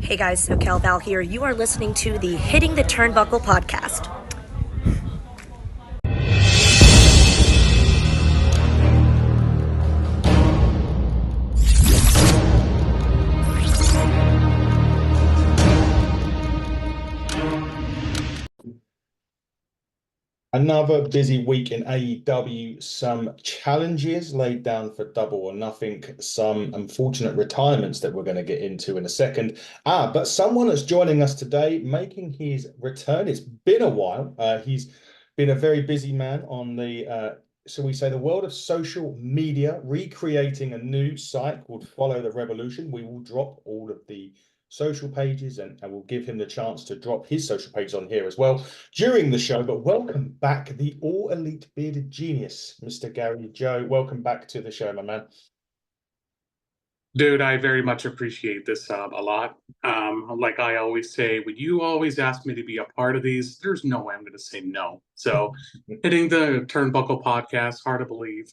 Hey guys, SoCal Val here. You are listening to the Hitting the Turnbuckle podcast. Another busy week in AEW, some challenges laid down for Double or Nothing, some unfortunate retirements that we're going to get into in a second. But someone that's joining us today, making his return. It's been a while. He's been a very busy man on the, shall we say, the world of social media, recreating a new site called Follow the Revolution. We will drop all of the social pages and we'll give him the chance to drop his social pages on here as well during the show. But welcome back, the all elite bearded genius, Mr. Gary Joe. Welcome back to the show, my man. Dude, I very much appreciate this a lot. Like I always say, when you always ask me to be a part of these, there's no way I'm going to say no. So hitting the Turnbuckle podcast, hard to believe.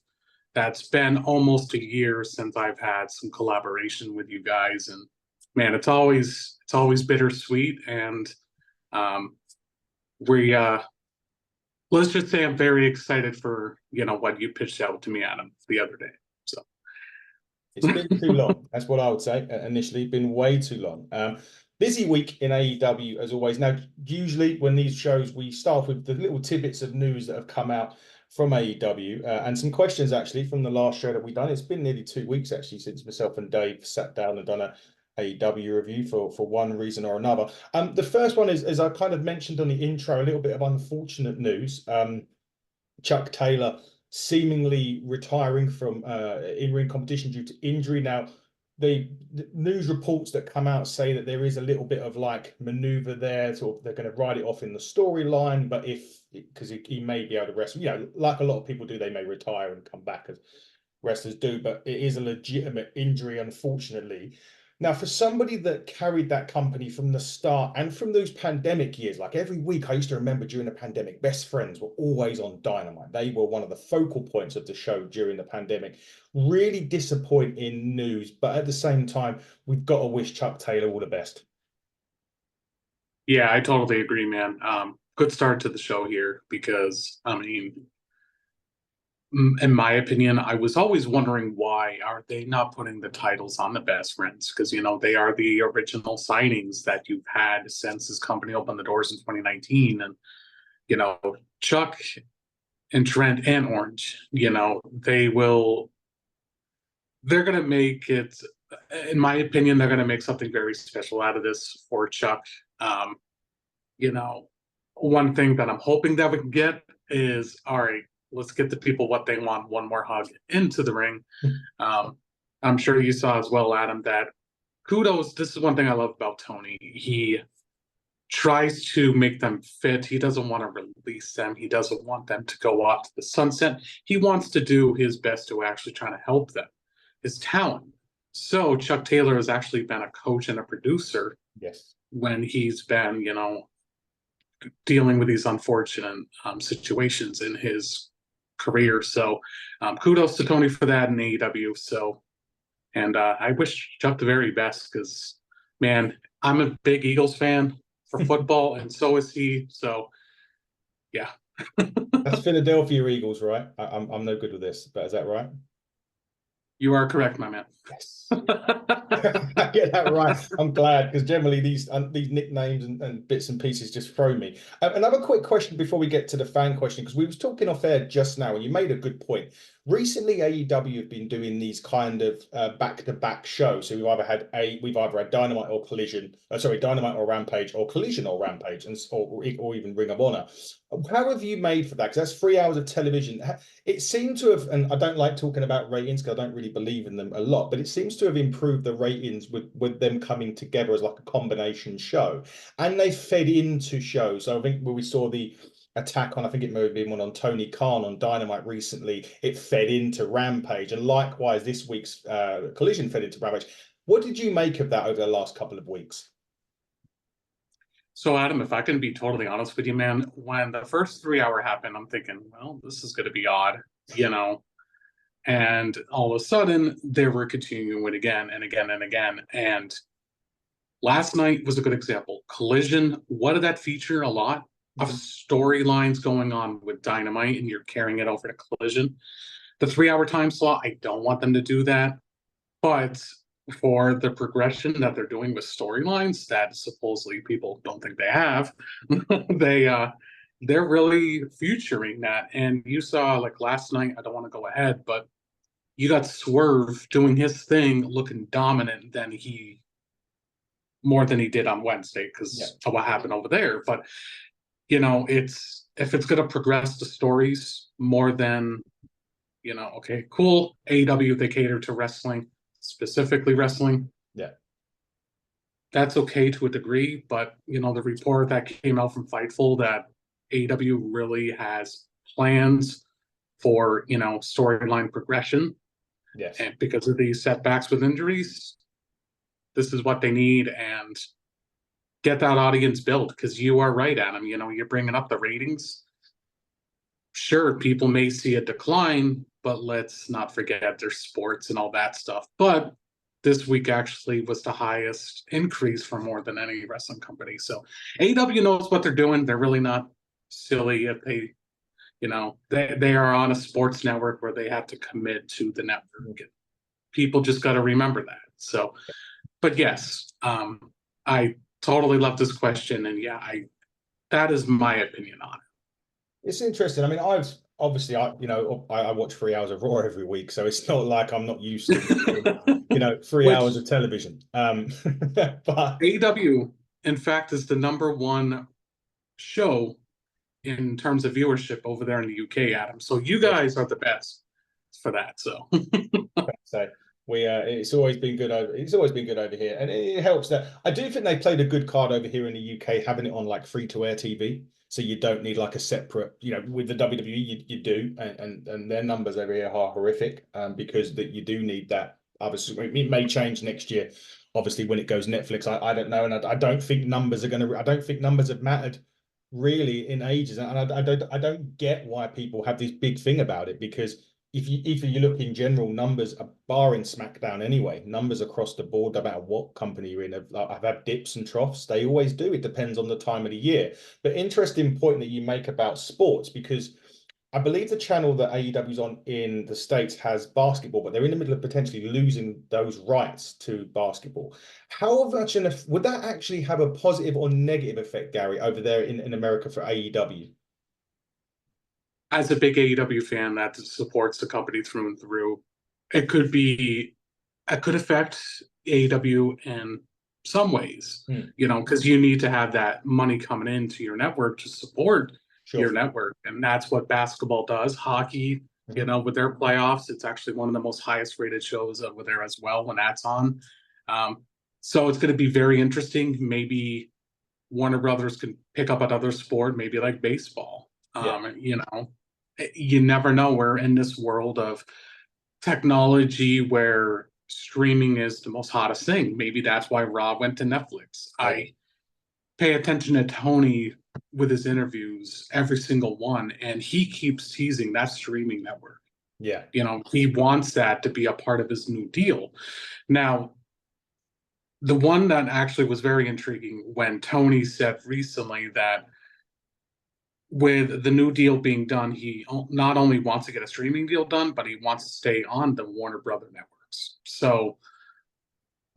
That's been almost a year since I've had some collaboration with you guys. And man, it's always bittersweet. And we let's just say I'm very excited for, what you pitched out to me, Adam, the other day. So it's been too long. That's what I would say. Initially, been way too long. Busy week in AEW as always. Now, usually when these shows, we start with the little tidbits of news that have come out from AEW and some questions actually from the last show that we done. It's been nearly 2 weeks actually since myself and Dave sat down and done a AEW review for one reason or another. The first one is, as I kind of mentioned on the intro, a little bit of unfortunate news. Chuck Taylor seemingly retiring from in-ring competition due to injury. Now, the news reports that come out say that there is a little bit of like maneuver there, sort of they're going to write it off in the storyline, but because he may be able to wrestle, like a lot of people do, they may retire and come back as wrestlers do, but it is a legitimate injury, unfortunately. Now, for somebody that carried that company from the start and from those pandemic years, like every week, I used to remember during the pandemic, Best Friends were always on Dynamite. They were one of the focal points of the show during the pandemic. Really disappointing news, but at the same time, we've got to wish Chuck Taylor all the best. yeah, I totally agree, man. Good start to the show here because, in my opinion, I was always wondering why are they not putting the titles on the Best Friends? Because, they are the original signings that you've had since this company opened the doors in 2019. And, Chuck and Trent and Orange, they're going to make it, in my opinion, they're going to make something very special out of this for Chuck. One thing that I'm hoping that we can get is, all right, let's get the people what they want, one more hug into the ring. I'm sure you saw as well, Adam, that kudos. This is one thing I love about Tony. He tries to make them fit. He doesn't want to release them. He doesn't want them to go off to the sunset. He wants to do his best to actually try to help them. His talent. So Chuck Taylor has actually been a coach and a producer. Yes. When he's been, dealing with these unfortunate situations in his career. So kudos to Tony for that in AEW. So, and I wish Chuck the very best because, man, I'm a big Eagles fan for football, and so is he. So, yeah. That's Philadelphia Eagles, right? I'm no good with this, but is that right? You are correct, my man. Yes. I get that right. I'm glad because generally these nicknames and bits and pieces just throw me. Another quick question before we get to the fan question, because we was talking off air just now and you made a good point. Recently, AEW have been doing these kind of back-to-back shows. So we've either had Dynamite or Collision, Dynamite or Rampage, or Collision or Rampage, or even Ring of Honor. How have you made for that? Because that's 3 hours of television. It seemed to have, and I don't like talking about ratings because I don't really believe in them a lot, but it seems to have improved the ratings with them coming together as like a combination show. And they fed into shows. So I think when we saw the attack on, I think it may have been one on Tony Khan on Dynamite recently, it fed into Rampage. And likewise, this week's Collision fed into Rampage. What did you make of that over the last couple of weeks? So, Adam, if I can be totally honest with you, man, when the first 3 hour happened, I'm thinking, well, this is going to be odd, and all of a sudden they were continuing it again and again and again. And Last night was a good example. Collision, what did that feature? A lot of storylines going on with Dynamite, and you're carrying it over to Collision. The 3-hour time slot, I don't want them to do that. But for the progression that they're doing with storylines that supposedly people don't think they have, they're really featuring that. And you saw, like, last night, I don't want to go ahead, but you got Swerve doing his thing, looking dominant more than he did on Wednesday because of what happened over there. But if it's going to progress the stories more than, okay, cool. AEW, they cater to wrestling, specifically wrestling. Yeah. That's okay to a degree, but the report that came out from Fightful that AEW really has plans for storyline progression. Yes. And because of these setbacks with injuries, this is what they need, and get that audience built, because you are right, Adam. You're bringing up the ratings. Sure, people may see a decline, but let's not forget there's sports and all that stuff. But this week actually was the highest increase for more than any wrestling company. So AEW knows what they're doing. They're really not silly if they, they are on a sports network where they have to commit to the network. People just got to remember that. So, but yes, I totally love this question, and that is my opinion on it. It's interesting. I mean, I watch 3 hours of Raw every week, so it's not like I'm not used to 3 hours of television. But AEW, in fact, is the #1 show in terms of viewership over there in the UK, Adam. So you guys are the best for that. So it's always been good over here, and it helps that I do think they played a good card over here in the UK, having it on like free-to-air TV, so you don't need like a separate, with the WWE you do, and their numbers over here are horrific, because that you do need that. Obviously, it may change next year, obviously, when it goes Netflix. I don't know, and I don't think numbers have mattered really in ages, and I don't get why people have this big thing about it, because if you look in general, numbers are barring SmackDown anyway. Numbers across the board, no matter what company you're in, I've had dips and troughs. They always do. It depends on the time of the year. But interesting point that you make about sports, because I believe the channel that AEW's on in the States has basketball, but they're in the middle of potentially losing those rights to basketball. How much would that actually have a positive or negative effect, Gary, over there in America for AEW? As a big AEW fan that supports the company through and through, it could affect AEW in some ways, because you need to have that money coming into your network to support your network. And that's what basketball does. Hockey, with their playoffs, it's actually one of the most highest rated shows over there as well when that's on. So it's going to be very interesting. Maybe Warner Brothers can pick up another sport, maybe like baseball. You never know. We're in this world of technology where streaming is the most hottest thing. Maybe that's why Rob went to Netflix. I pay attention to Tony with his interviews, every single one, and he keeps teasing that streaming network. Yeah. He wants that to be a part of his new deal. Now, the one that actually was very intriguing when Tony said recently that with the new deal being done, he not only wants to get a streaming deal done, but he wants to stay on the Warner Brother networks. So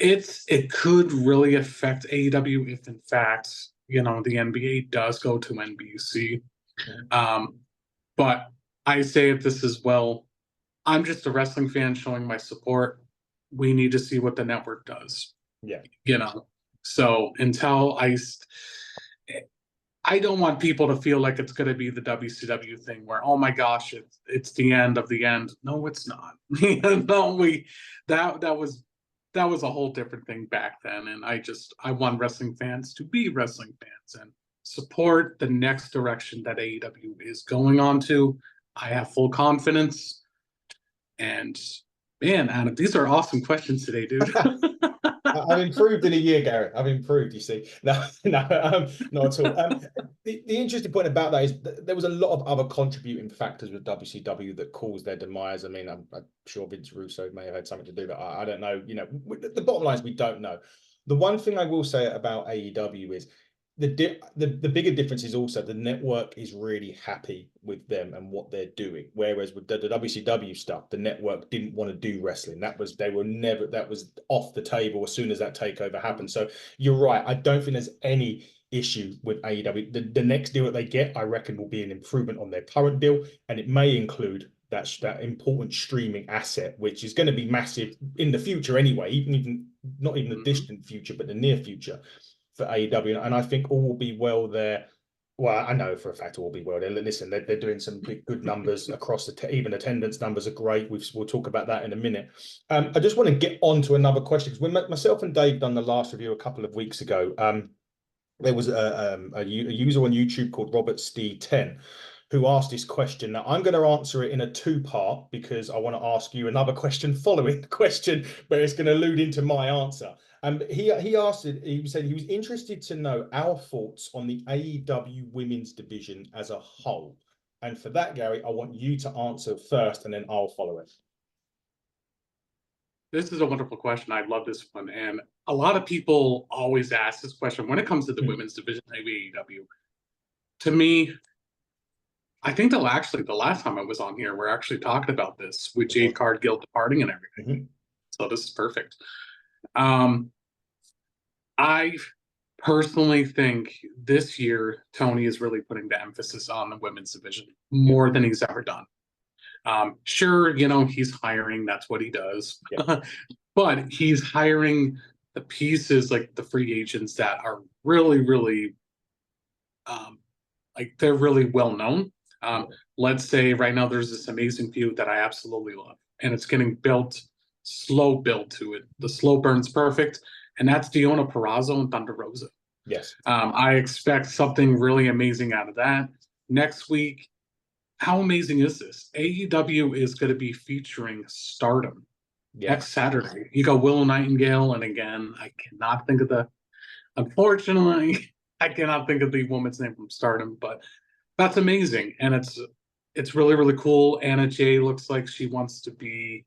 it could really affect AEW if, in fact, the NBA does go to NBC. But I say it this as well. I'm just a wrestling fan showing my support. We need to see what the network does. Yeah. So until I don't want people to feel like it's going to be the WCW thing where, oh my gosh, it's the end of the end. No, it's not. That was a whole different thing back then. And I want wrestling fans to be wrestling fans and support the next direction that AEW is going on to. I have full confidence. And man, Adam, these are awesome questions today, dude. I've improved in a year, Garrett. I've improved, you see. No, not at all. The interesting point about that is there was a lot of other contributing factors with WCW that caused their demise. I mean, I'm sure Vince Russo may have had something to do with it. I don't know. The bottom line is we don't know. The one thing I will say about AEW is the bigger difference is also the network is really happy with them and what they're doing. Whereas with the WCW stuff, the network didn't want to do wrestling. That was off the table as soon as that takeover happened. So you're right. I don't think there's any issue with AEW. The next deal that they get, I reckon, will be an improvement on their current deal, and it may include that important streaming asset, which is going to be massive in the future anyway, even not even the distant future, but the near future for AEW. And I think all will be well there. Well, I know for a fact all will be well there. Listen, they're doing some big good numbers across even attendance numbers are great. We'll talk about that in a minute. I just want to get on to another question, because when myself and Dave done the last review a couple of weeks ago, there was a user on YouTube called Robert Stee 10 who asked this question. Now, I'm going to answer it in a two-part, because I want to ask you another question following the question, but it's going to allude into my answer. He asked it. He said he was interested to know our thoughts on the AEW women's division as a whole. And for that, Gary, I want you to answer first, and then I'll follow it. This is a wonderful question. I love this one. And a lot of people always ask this question when it comes to the women's division of AEW. To me, I think the last time I was on here, we're actually talking about this with Jade Cargill departing and everything. So this is perfect. I personally think this year, Tony is really putting the emphasis on the women's division more than he's ever done. Sure, he's hiring, that's what he does. Yeah. But he's hiring the pieces, like the free agents that are really, really, they're really well known. Let's say right now there's this amazing feud that I absolutely love, and it's getting slow build to it. The slow burn's perfect, and that's Deonna Purrazzo and Thunder Rosa. Yes. I expect something really amazing out of that. Next week, how amazing is this? AEW is going to be featuring Stardom next Saturday. You got Willow Nightingale, and again, unfortunately, I cannot think of the woman's name from Stardom, but that's amazing. And it's really, really cool. Anna Jay looks like she wants to be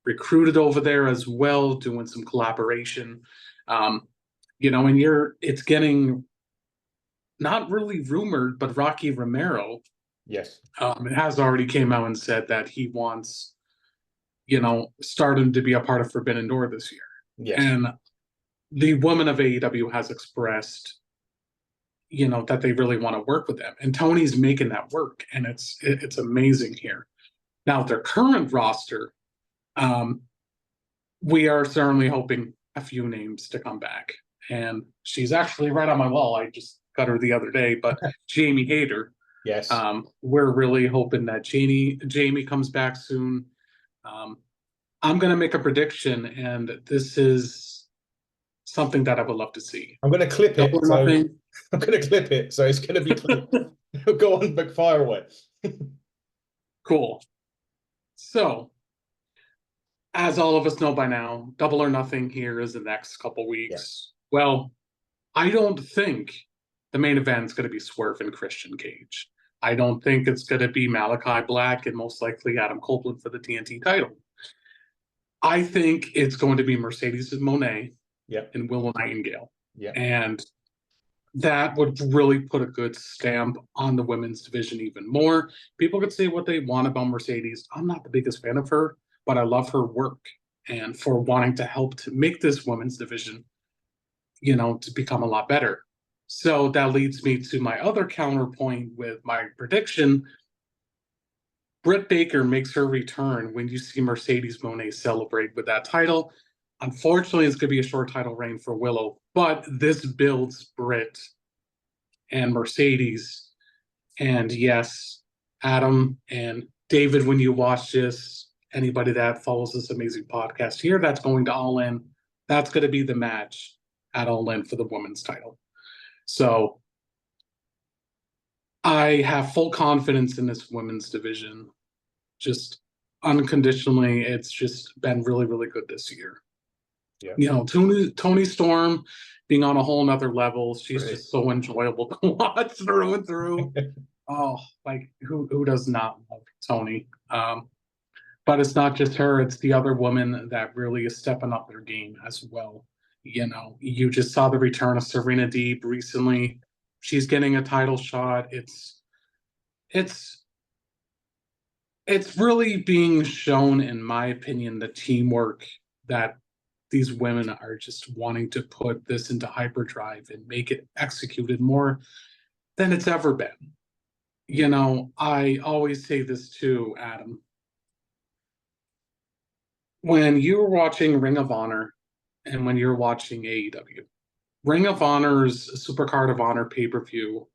recruited over there as well, doing some collaboration. And it's getting not really rumored, but Rocky Romero, yes, it has already came out and said that he wants, Stardom to be a part of Forbidden Door this year. Yes. And the woman of AEW has expressed, that they really want to work with them. And Tony's making that work, and it's amazing here. Now, their current roster, we are certainly hoping a few names to come back. And she's actually right on my wall. I just got her the other day, but Jamie Hayter. Yes. We're really hoping that Jamie comes back soon. I'm going to make a prediction, and this is something that I would love to see. I'm going to clip it. I'm going to clip it, so it's going to be clipped. Go on, but fire away. Cool. So, as all of us know by now, Double or Nothing here is the next couple weeks. Yes. Well, I don't think the main event is going to be Swerve and Christian Cage. I don't think it's going to be Malaki Black and most likely Adam Copeland for the TNT title. I think it's going to be Mercedes Moné and Willow Nightingale. And that would really put a good stamp on the women's division even more. People could say what they want about Mercedes. I'm not the biggest fan of her, but I love her work and for wanting to help to make this women's division, to become a lot better. So that leads me to my other counterpoint with my prediction. Britt Baker makes her return when you see Mercedes Moné celebrate with that title. Unfortunately, it's going to be a short title reign for Willow, but this builds Britt and Mercedes. And yes, Adam and David, when you watch this, anybody that follows this amazing podcast here, that's going to All In, that's going to be the match at All In for the women's title. So I have full confidence in this women's division. Just unconditionally, it's just been really, really good this year. Yeah. Tony Storm being on a whole nother level. She's just so enjoyable to watch through and through. Who does not love Tony? But it's not just her, it's the other woman that really is stepping up their game as well. You just saw the return of Serena Deeb recently. She's getting a title shot. It's really being shown, in my opinion, the teamwork that these women are just wanting to put this into hyperdrive and make it executed more than it's ever been. I always say this too, Adam. When you're watching Ring of Honor and when you're watching AEW, Ring of Honor's Supercard of Honor pay-per-view,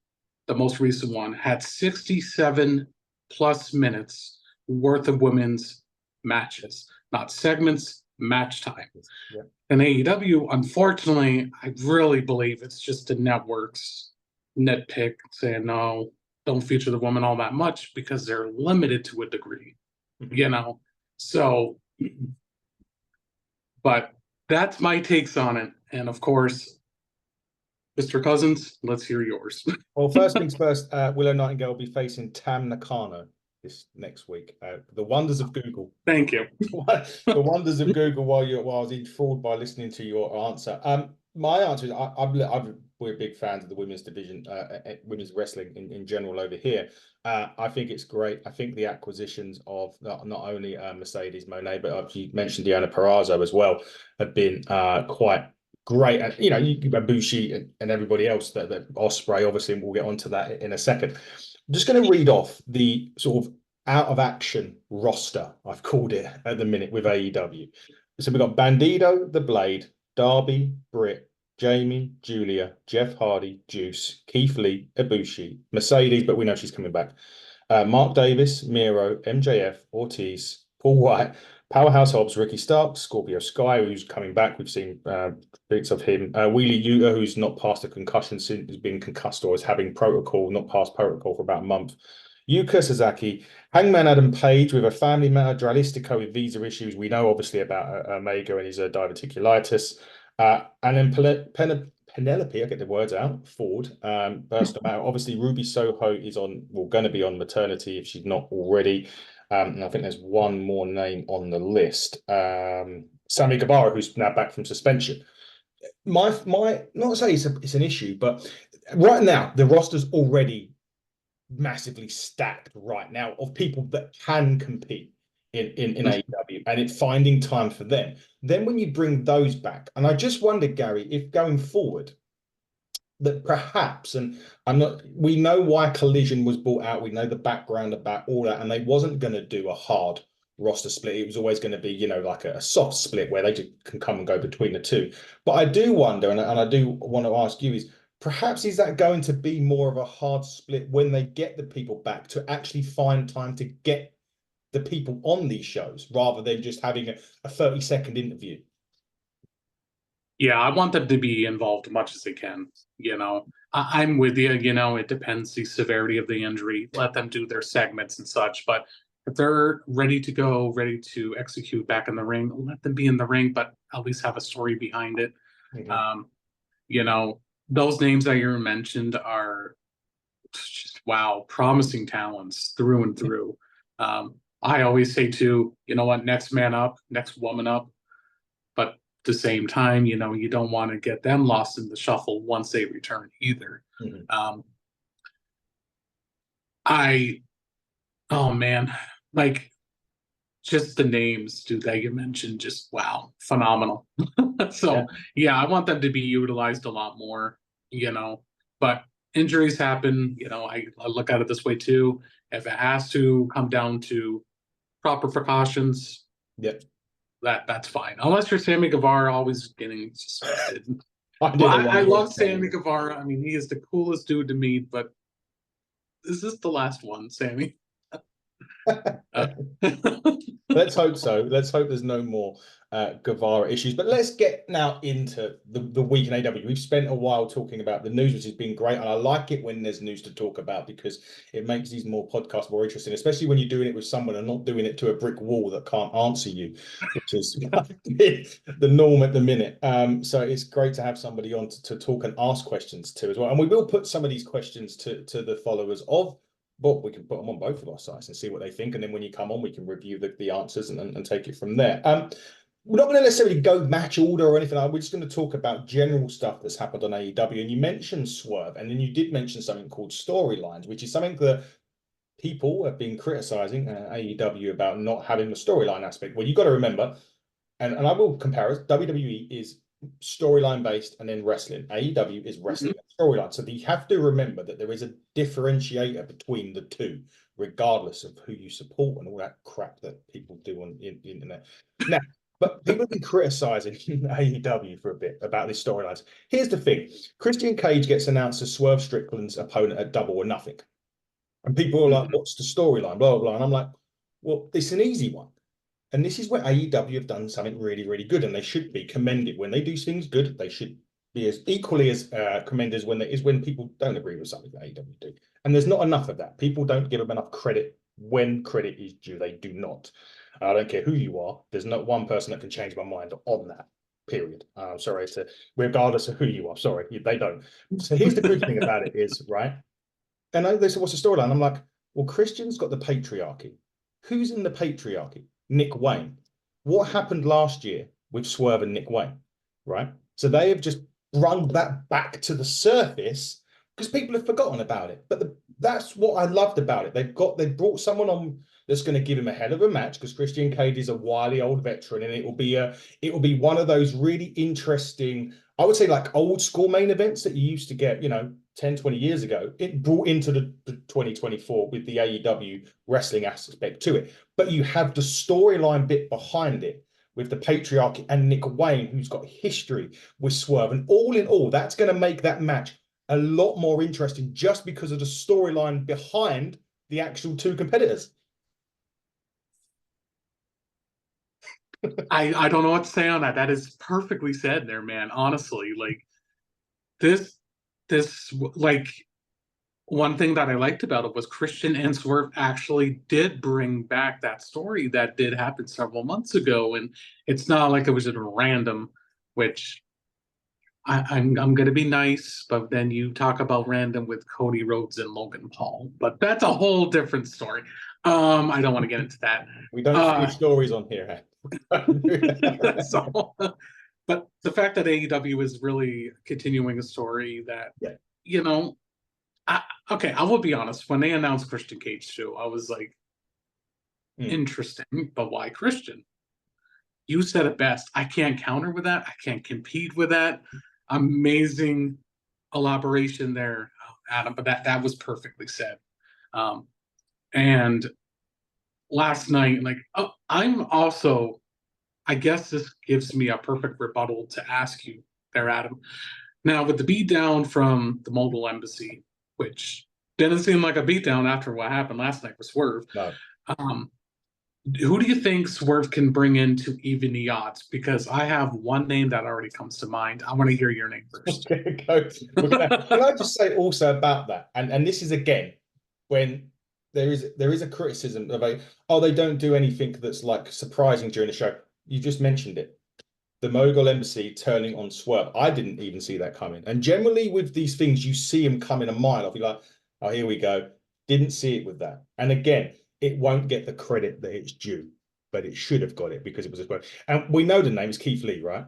the most recent one, had 67 plus minutes worth of women's matches, not segments, match time. Yeah. And AEW, unfortunately, I really believe it's just the network's nitpick saying, no, don't feature the woman all that much because they're limited to a degree, So, but that's my takes on it. And of course, Mr. Cousins, let's hear yours. Well, first things first, Willow Nightingale will be facing Tam Nakano this next week. The wonders of Google. Thank you. The wonders of Google while I was enthralled by listening to your answer. My answer is we're big fans of the women's division, women's wrestling in general over here. I think it's great. I think the acquisitions of not only Mercedes Moné, but you mentioned Deonna Purrazzo as well, have been quite great. And Ibushi and everybody else, that Osprey, obviously, and we'll get onto that in a second. I'm just going to read off the sort of out of action roster, I've called it at the minute, with AEW. So we've got Bandido, The Blade, Darby, Britt, Jamie, Julia, Jeff Hardy, Juice, Keith Lee, Ibushi, Mercedes, but we know she's coming back. Mark Davis, Miro, MJF, Ortiz, Paul White, Powerhouse Hobbs, Ricky Starks, Scorpio Sky, who's coming back. We've seen bits of him. Wheelie Yuta, who's not past a concussion since he's been concussed or is having protocol, not past protocol for about a month. Yuka Sasaki, Hangman Adam Page with a family matter, Dralistico with visa issues. We know obviously about Omega and his diverticulitis. And then Penelope, I get the words out, Ford, burst about. Obviously, Ruby Soho is going to be on maternity if she's not already. And I think there's one more name on the list. Sammy Guevara, who's now back from suspension. My not to say it's an issue, but right now the roster's already massively stacked right now of people that can compete in AEW, and it's finding time for them. Then when you bring those back, and I just wonder, Gary, if going forward that perhaps, and we know why Collision was bought out, we know the background about all that, and they wasn't going to do a hard roster split. It was always going to be, like a soft split where they just can come and go between the two. But I do wonder, and I do want to ask you, is perhaps is that going to be more of a hard split when they get the people back to actually find time to get the people on these shows rather than just having a 30-second interview? Yeah, I want them to be involved as much as they can. I'm with you. It depends the severity of the injury. Let them do their segments and such. But if they're ready to go, ready to execute back in the ring, let them be in the ring, but at least have a story behind it. Mm-hmm. Those names that you mentioned are just, wow, promising talents through and through. I always say too, next man up, next woman up. But at the same time, you don't want to get them lost in the shuffle once they return either. Mm-hmm. Oh man, like just the names, dude, that you mentioned, just wow, phenomenal. So yeah, I want them to be utilized a lot more, but injuries happen. I look at it this way too. If it has to come down to proper precautions, that's fine. Unless you're Sammy Guevara always getting suspended. I love Sammy Guevara. I mean, he is the coolest dude to meet, but is this the last one, Sammy? Let's hope so. Let's hope there's no more Guevara issues. But let's get now into the week in AEW. We've spent a while talking about the news, which has been great. And I like it when there's news to talk about because it makes these podcasts more interesting, especially when you're doing it with someone and not doing it to a brick wall that can't answer you, which is the norm at the minute. So it's great to have somebody on to talk and ask questions to as well. And we will put some of these questions to the followers of. But we can put them on both of our sites and see what they think. And then when you come on, we can review the answers and take it from there. we're not going to necessarily go match order or anything. We're just going to talk about general stuff that's happened on AEW. And you mentioned Swerve, and then you did mention something called storylines, which is something that people have been criticizing AEW about not having the storyline aspect. Well, you got to remember, and I will compare it, WWE is storyline based and then wrestling. AEW is wrestling storyline. So you have to remember that there is a differentiator between the two, regardless of who you support and all that crap that people do on the internet. Now, but people have been criticizing AEW for a bit about these storylines. Here's the thing. Christian Cage gets announced as Swerve Strickland's opponent at Double or Nothing. And people are like, what's the storyline? Blah, blah, blah. And I'm like, well, it's an easy one. And this is where AEW have done something really, really good. And they should be commended. When they do things good, they should be as equally as commended when people don't agree with something that AEW do. And there's not enough of that. People don't give them enough credit when credit is due. They do not. I don't care who you are. There's not one person that can change my mind on that, period. I'm sorry, regardless of who you are. Sorry, they don't. So here's the good thing about it is, right? And they said, what's the storyline? I'm like, well, Christian's got the patriarchy. Who's in the patriarchy? Nick Wayne. What happened last year with Swerve and Nick Wayne, right? So they have just brought that back to the surface because people have forgotten about it. But that's what I loved about it. They brought someone on that's going to give him a hell of a match because Christian Cage is a wily old veteran, and it will be one of those really interesting, I would say, like old school main events that you used to get, 10, 20 years ago. It brought into the 2024 with the AEW wrestling aspect to it. But you have the storyline bit behind it with the patriarchy and Nick Wayne, who's got history with Swerve. And all in all, that's going to make that match a lot more interesting just because of the storyline behind the actual two competitors. I don't know what to say on that. That is perfectly said there, man. Honestly, like this like one thing that I liked about it was Christian and Swerve actually did bring back that story that did happen several months ago, and it's not like it was a random, which I'm going to be nice, but then you talk about random with Cody Rhodes and Logan Paul, but that's a whole different story. I don't want to get into that. We don't finish stories on here. So, but the fact that AEW is really continuing a story that, I will be honest. When they announced Christian Cage too, I was like, interesting, but why Christian? You said it best. I can't counter with that. I can't compete with that. Amazing elaboration there, Adam. But that was perfectly said. And last night, I'm also, I guess this gives me a perfect rebuttal to ask you there, Adam. Now, with the beatdown from the Mogul Embassy, which didn't seem like a beatdown after what happened last night with Swerve. No. Who do you think Swerve can bring in to even the odds? Because I have one name that already comes to mind. I want to hear your name first. Okay, can I just say also about that? And this is again when there is a criticism of they don't do anything that's like surprising during the show. You just mentioned it. The Mogul Embassy turning on Swerve. I didn't even see that coming. And generally with these things, you see them coming a mile off. You're like, oh, here we go. Didn't see it with that. And again, it won't get the credit that it's due, but it should have got it because it was a Swerve. And we know the name is Keith Lee, right?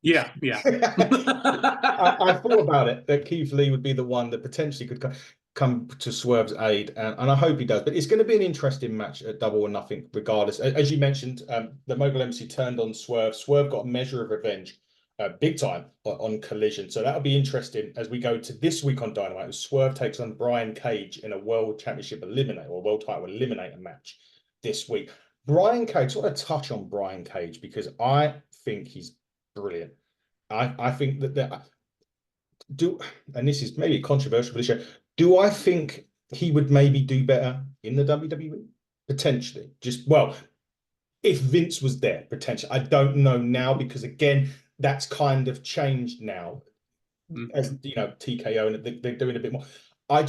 Yeah. I thought about it, that Keith Lee would be the one that potentially could come to Swerve's aid, and I hope he does. But it's going to be an interesting match at Double or Nothing, regardless. As you mentioned, the Mogul Embassy turned on Swerve. Swerve got a measure of revenge, big time on Collision. So that'll be interesting as we go to this week on Dynamite. Swerve takes on Brian Cage in a World Championship Eliminator or World Title Eliminator match this week. Brian Cage, I want to touch on Brian Cage because I think he's brilliant. I think that and this is maybe controversial for the show. Do I think he would maybe do better in the WWE? Potentially. If Vince was there, potentially. I don't know now because, again, that's kind of changed now. As, TKO, and they're doing a bit more. I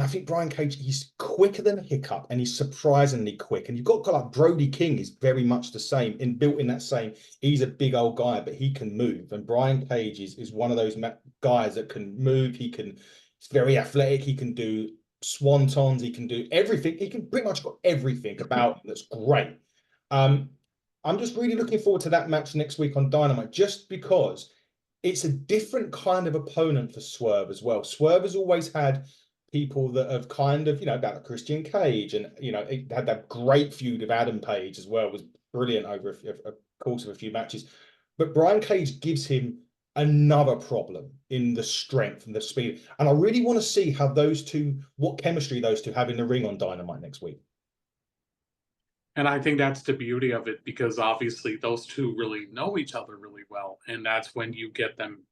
think Brian Cage, he's quicker than a hiccup and he's surprisingly quick. And you've got like Brody King is very much the same built in that same, he's a big old guy, but he can move. And Brian Cage is one of those guys that can move. He's very athletic. He can do swantons. He can do everything. He can pretty much got everything about him that's great. I'm just really looking forward to that match next week on Dynamite, just because it's a different kind of opponent for Swerve as well. Swerve has always had people that have kind of, about Christian Cage, and, it had that great feud with Adam Page as well, was brilliant over a course of a few matches. But Brian Cage gives him another problem in the strength and the speed. And I really want to see how what chemistry those two have in the ring on Dynamite next week. And I think that's the beauty of it, because obviously those two really know each other really well. And that's when you get them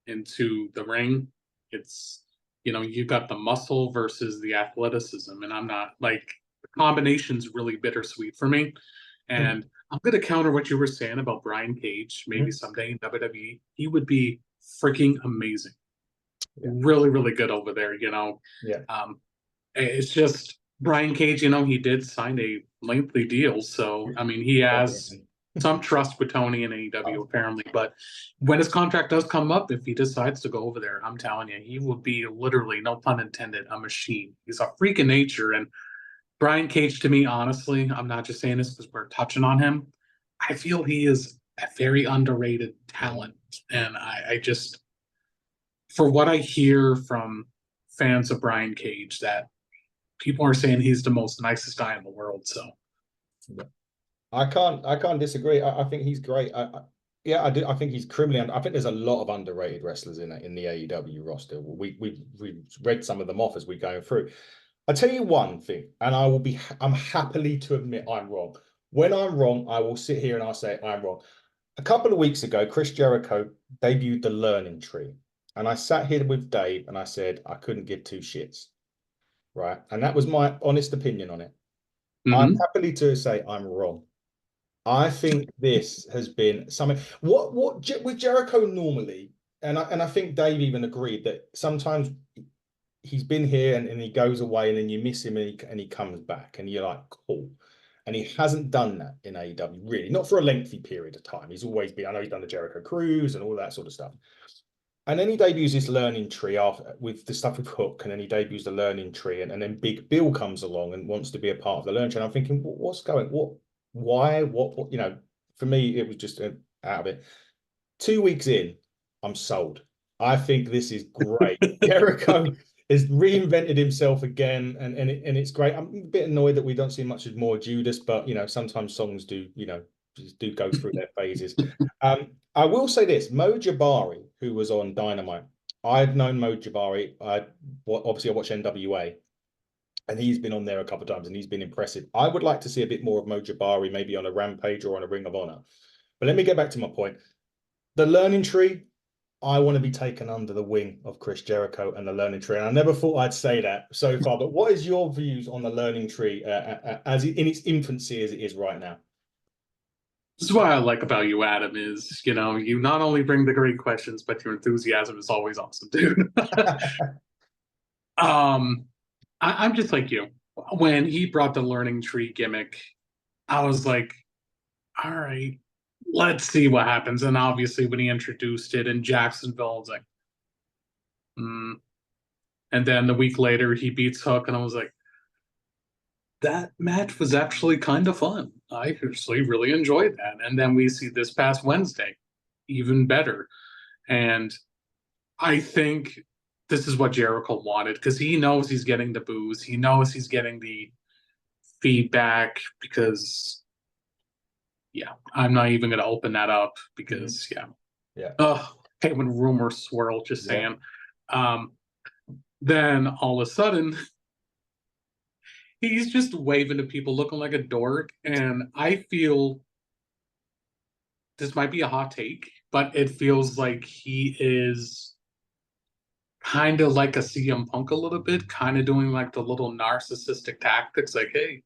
into the ring. It's, you got the muscle versus the athleticism. And I'm not like, the combination's really bittersweet for me. And I'm going to counter what you were saying about Brian Cage. Maybe someday in WWE, he would be freaking amazing. Yeah. Really, really good over there, Yeah. It's just Brian Cage, he did sign a lengthy deal. So, I mean, he has some trust with Tony and AEW apparently. But when his contract does come up, if he decides to go over there, I'm telling you, he will be literally, no pun intended, a machine. He's a freak of nature. And Brian Cage, to me, honestly, I'm not just saying this because we're touching on him. I feel he is a very underrated talent. And I just, for what I hear from fans of Brian Cage, that people are saying he's the most nicest guy in the world. So I can't disagree. I think he's great. I do. I think he's criminally. I think there's a lot of underrated wrestlers in the AEW roster. We've read some of them off as we're going through. I'll tell you one thing, and I'm happily to admit I'm wrong. When I'm wrong, I will sit here and I'll say I'm wrong. A couple of weeks ago, Chris Jericho debuted the Learning Tree, and I sat here with Dave and I said I couldn't give two shits, right? And that was my honest opinion on it. I'm happily to say I'm wrong. I think this has been something. What with Jericho normally, and I think Dave even agreed that sometimes he's been here and he goes away and then you miss him and he comes back and you're like, cool. And he hasn't done that in AEW, really, not for a lengthy period of time. He's always been, I know he's done the Jericho Cruise and all that sort of stuff. And then he debuts this Learning Tree with the stuff with Hook, and then he debuts the Learning Tree, and then Big Bill comes along and wants to be a part of the Learning Tree. And I'm thinking, why, for me, it was just out of it. 2 weeks in, I'm sold. I think this is great. Jericho has reinvented himself again, and it's great. I'm a bit annoyed that we don't see much of more Judas, but sometimes songs do go through their phases. I will say this: Mo Jabari, who was on Dynamite, I've known Mo Jabari. Obviously I watch NWA, and he's been on there a couple of times, and he's been impressive. I would like to see a bit more of Mo Jabari, maybe on a Rampage or on a Ring of Honor. But let me get back to my point. The Learning Tree, I want to be taken under the wing of Chris Jericho and the Learning Tree. And I never thought I'd say that so far, but what is your views on the Learning Tree as in its infancy as it is right now? This is what I like about you, Adam, is, you not only bring the great questions, but your enthusiasm is always awesome, dude. I'm just like you. When he brought the Learning Tree gimmick, I was like, all right, let's see what happens. And obviously when he introduced it in Jacksonville, I was like, And then the week later he beats Hook, and I was like, that match was actually kind of fun. I actually really enjoyed that. And then we see this past Wednesday, even better. And I think this is what Jericho wanted, because he knows he's getting the boos. He knows he's getting the feedback, because, I'm not even going to open that up because, hey, when rumors swirl, just saying. Then all of a sudden, he's just waving to people looking like a dork. And I feel this might be a hot take, but it feels like he is kind of like a CM Punk a little bit, kind of doing like the little narcissistic tactics, like, hey,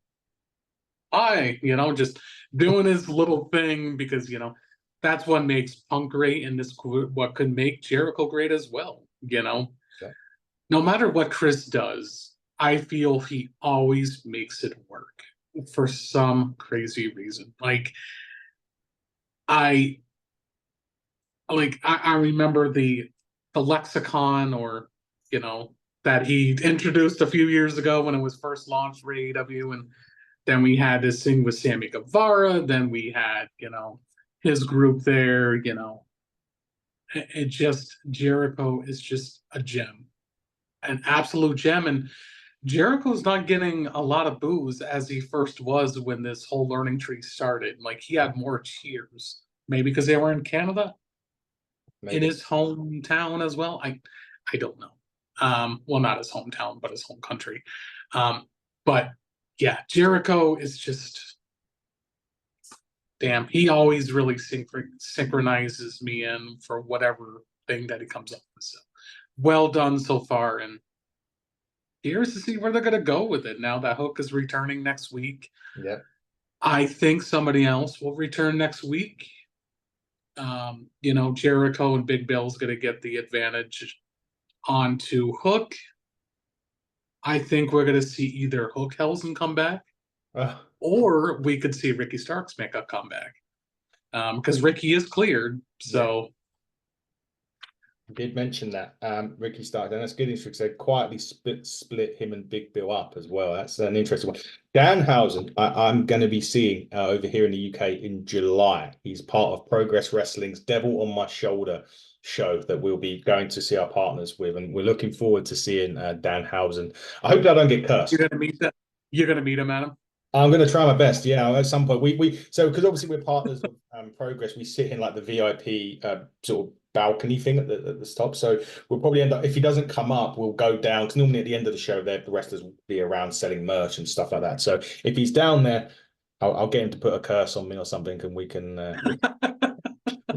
hi, just doing his little thing, because, that's what makes Punk great, and this what could make Jericho great as well, No matter what Chris does, I feel he always makes it work for some crazy reason. I remember the lexicon, or that he introduced a few years ago when it was first launched for AEW, and Then we had this thing with Sammy Guevara. Then we had, his group there, Jericho is just a gem, an absolute gem. And Jericho's not getting a lot of boos as he first was when this whole learning tree started. Like, he had more cheers, maybe because they were in Canada, in his hometown as well. I don't know. Well, not his hometown, but his home country. But yeah, Jericho is just, damn, he always really synchronizes me in for whatever thing that he comes up with. So, well done so far, and here's to see where they're going to go with it now that Hook is returning next week. Yeah. I think somebody else will return next week. Jericho and Big Bill's going to get the advantage onto Hook. I think we're going to see either Hookhausen come back, or we could see Ricky Starks make a comeback. Because Ricky is cleared, so... You did mention that, Ricky Starks, and that's good because they quietly split him and Big Bill up as well. That's an interesting one. Danhausen, I'm going to be seeing over here in the UK in July. He's part of Progress Wrestling's Devil on My Shoulder show that we'll be going to see our partners with, and we're looking forward to seeing Danhausen. I hope I don't get cursed. You're going to meet him, Adam? I'm going to try my best. Yeah, at some point so because obviously we're partners of Progress, we sit in like the VIP sort of balcony thing at the top. So we'll probably end up, if he doesn't come up, we'll go down, because normally at the end of the show the wrestlers will be around selling merch and stuff like that. So if he's down there, I'll get him to put a curse on me or something, and we can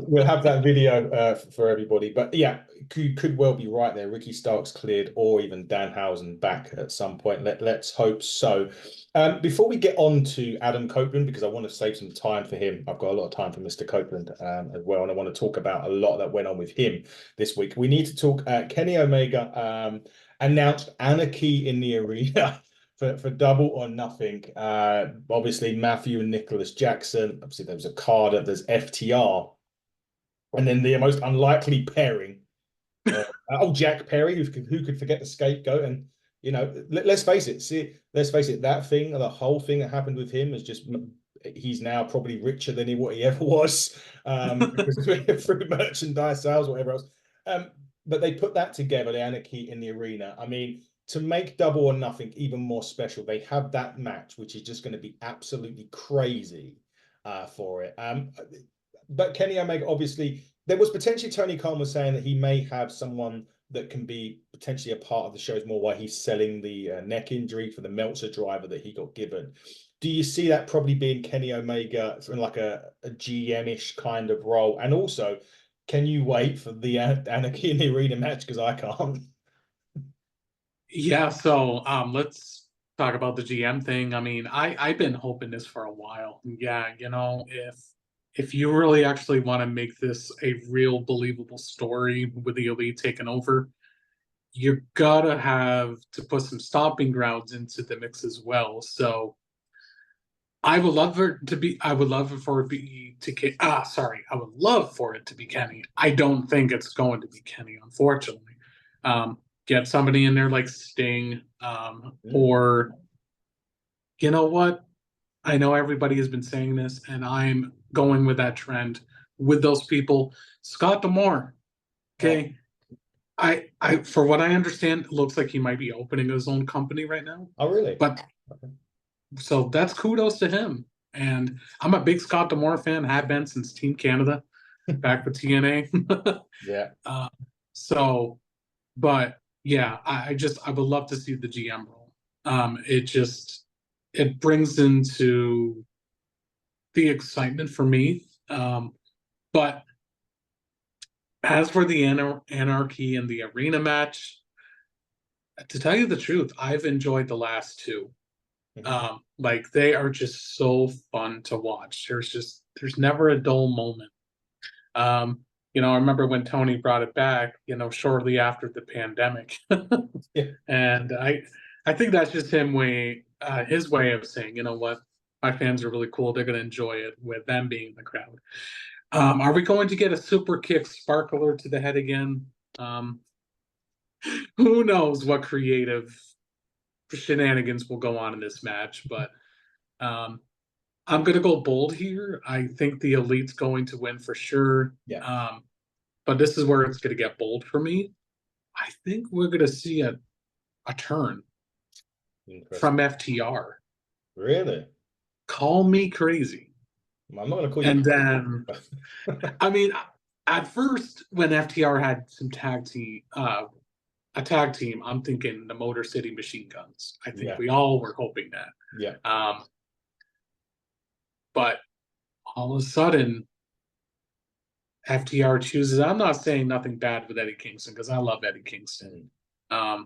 we'll have that video for everybody. But yeah, could well be right there. Ricky Starks cleared, or even Danhausen back at some point. Let's hope so. Before we get on to Adam Copeland, because I want to save some time for him, I've got a lot of time for Mr. Copeland as well, and I want to talk about a lot that went on with him this week. We need to talk. Kenny Omega announced Anarchy in the Arena for Double or Nothing. Obviously, Matthew and Nicholas Jackson. Obviously, there was a card. There's FTR. And then the most unlikely pairing, Jack Perry, who could forget the scapegoat. And let's face it. That thing, the whole thing that happened with him is just, he's now probably richer than what he ever was, through merchandise sales, whatever else. But they put that together, the Anarchy in the Arena. I mean, to make Double or Nothing even more special, they have that match, which is just going to be absolutely crazy for it. But Kenny Omega, obviously, there was potentially, Tony Khan was saying that he may have someone that can be potentially a part of the shows more, while he's selling the neck injury for the Meltzer driver that he got given. Do you see that probably being Kenny Omega in like a GM-ish kind of role? And also, can you wait for the Anarchy in the Arena match? Because I can't. Yeah, so let's talk about the GM thing. I mean, I've been hoping this for a while. Yeah, if you really actually want to make this a real believable story with the Elite taking over, you gotta have to put some stomping grounds into the mix as well. So I would love for it to be Kenny. I don't think it's going to be Kenny, unfortunately. Get somebody in there like Sting, or you know what? I know everybody has been saying this, and I'm going with that trend with those people. Scott D'Amore, okay. I for what I understand, it looks like he might be opening his own company right now. Oh, really? But so that's kudos to him. And I'm a big Scott D'Amore fan, have been since Team Canada, back with TNA. Yeah. But yeah, I would love to see the GM role. It brings into the excitement for me. But as for the Anarchy and the Arena match, to tell you the truth, I've enjoyed the last two. Like, they are just so fun to watch. There's never a dull moment. I remember when Tony brought it back, shortly after the pandemic. Yeah. And I think that's just his way of saying, you know what, my fans are really cool. They're going to enjoy it with them being in the crowd. Are we going to get a super kick sparkler to the head again? Who knows what creative shenanigans will go on in this match, but I'm going to go bold here. I think the Elite's going to win for sure. Yeah. But this is where it's going to get bold for me. I think we're going to see a turn from FTR. Really? Call me crazy. I'm not going to call you. And then, I mean, at first, when FTR had some a tag team, I'm thinking the Motor City Machine Guns. I think we all were hoping that. Yeah. But all of a sudden, FTR chooses. I'm not saying nothing bad with Eddie Kingston because I love Eddie Kingston. But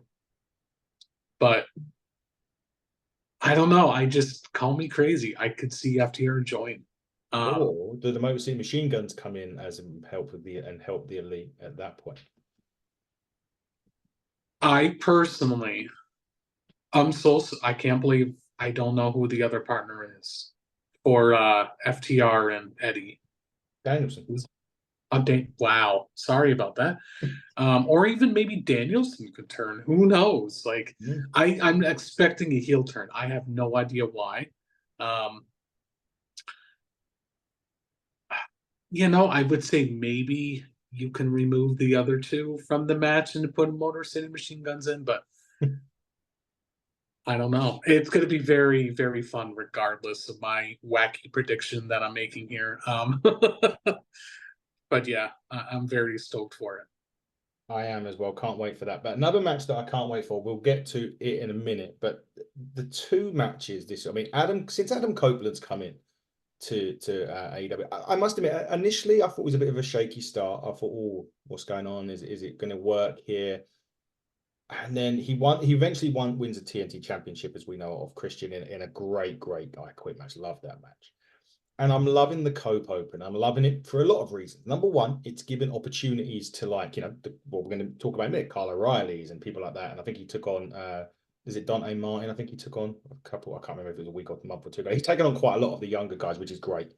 I don't know. I just call me crazy. I could see FTR join. Or do the Motor City Machine Guns come in as help with the Elite at that point? I personally, I can't believe I don't know who the other partner is for FTR and Eddie Danielson. Wow, sorry about that. Or even maybe Danielson could turn. Who knows? Like, I'm expecting a heel turn. I have no idea why. I would say maybe you can remove the other two from the match and put Motor City Machine Guns in, but I don't know. It's going to be very, very fun regardless of my wacky prediction that I'm making here. But yeah, I'm very stoked for it. I am as well. Can't wait for that. But another match that I can't wait for, we'll get to it in a minute. But the two matches since Adam Copeland's come in to AEW, I must admit, initially I thought it was a bit of a shaky start. I thought, oh, what's going on? Is it going to work here? And then he eventually wins a TNT championship, as we know of, Christian, in a great I Quit match. Love that match. And I'm loving the Cope Open. I'm loving it for a lot of reasons. Number one, it's given opportunities to what we're going to talk about in a minute, Kyle O'Reilly's and people like that. And I think he took on, is it Dante Martin? I think he took on a couple, I can't remember if it was a week or a month or two ago. He's taken on quite a lot of the younger guys, which is great.